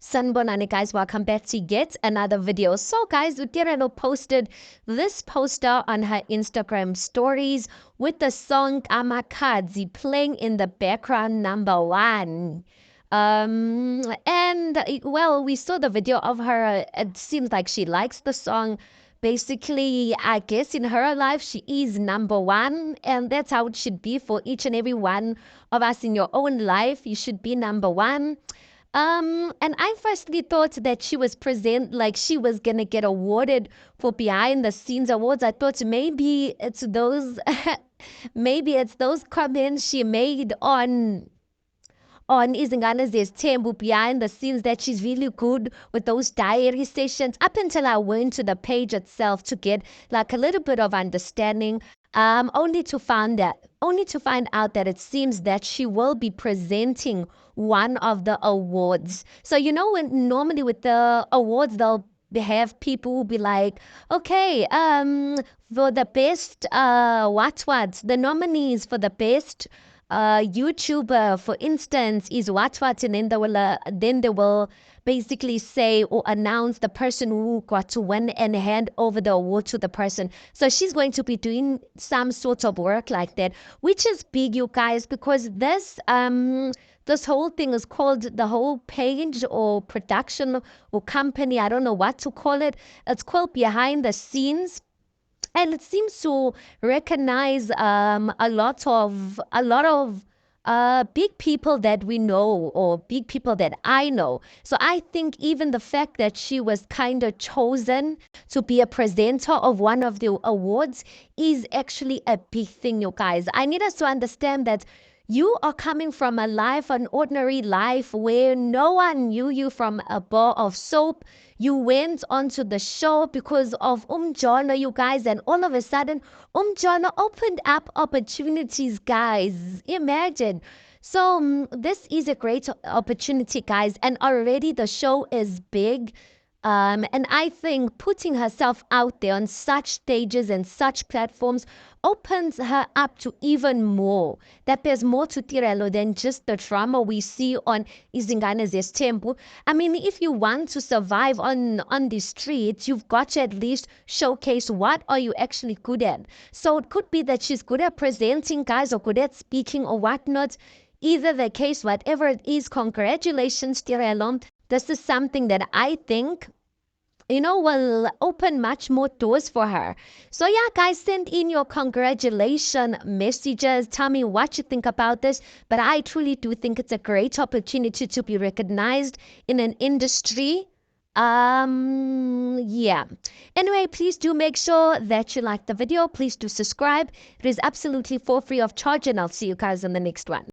Sanbonani guys, welcome back to yet another video. So guys, Tirelo posted this poster on her Instagram stories with the song Amakadzi playing in the background, number one. Well, we saw the video of her. It seems like she likes the song. Basically, I guess in her life, she is number one, and that's how it should be for each and every one of us in your own life. You should be number one. And I firstly thought that she was gonna get awarded for behind the scenes awards. I thought maybe it's those, maybe it's those comments she made on Izingane Zesthembu behind the scenes that she's really good with those diary sessions. Up until I went to the page itself to get like a little bit of understanding, only to find out that it seems that she will be presenting one of the awards. So when normally with the awards they'll have people who be like, okay, for the best the nominees for the best YouTuber, for instance, is what, and then they will basically say or announce the person who got to win and hand over the award to the person. So she's going to be doing some sort of work like that, which is big, you guys, because this whole thing is called, the whole page or production or company, I don't know what to call it. It's called Behind the Scenes. And it seems to recognize a lot of big people that we know, or big people that I know. So I think even the fact that she was kind of chosen to be a presenter of one of the awards is actually a big thing, you guys. I need us to understand that you are coming from an ordinary life where no one knew you from a bar of soap. You went onto the show because of Umjana, you guys, and all of a sudden, Umjana opened up opportunities, guys. Imagine. So this is a great opportunity, guys, and already the show is big. And I think putting herself out there on such stages and such platforms opens her up to even more. That there's more to Tirelo than just the drama we see on Izingane Zesthembu. I mean, if you want to survive on the streets, you've got to at least showcase what are you actually good at. So it could be that she's good at presenting, guys, or good at speaking or whatnot. Either the case, whatever it is, congratulations, Tirelo. This is something that I think will open much more doors for her. So yeah, guys, send in your congratulation messages. Tell me what you think about this. But I truly do think it's a great opportunity to be recognized in an industry. Yeah. Anyway, please do make sure that you like the video. Please do subscribe. It is absolutely for free of charge, and I'll see you guys in the next one.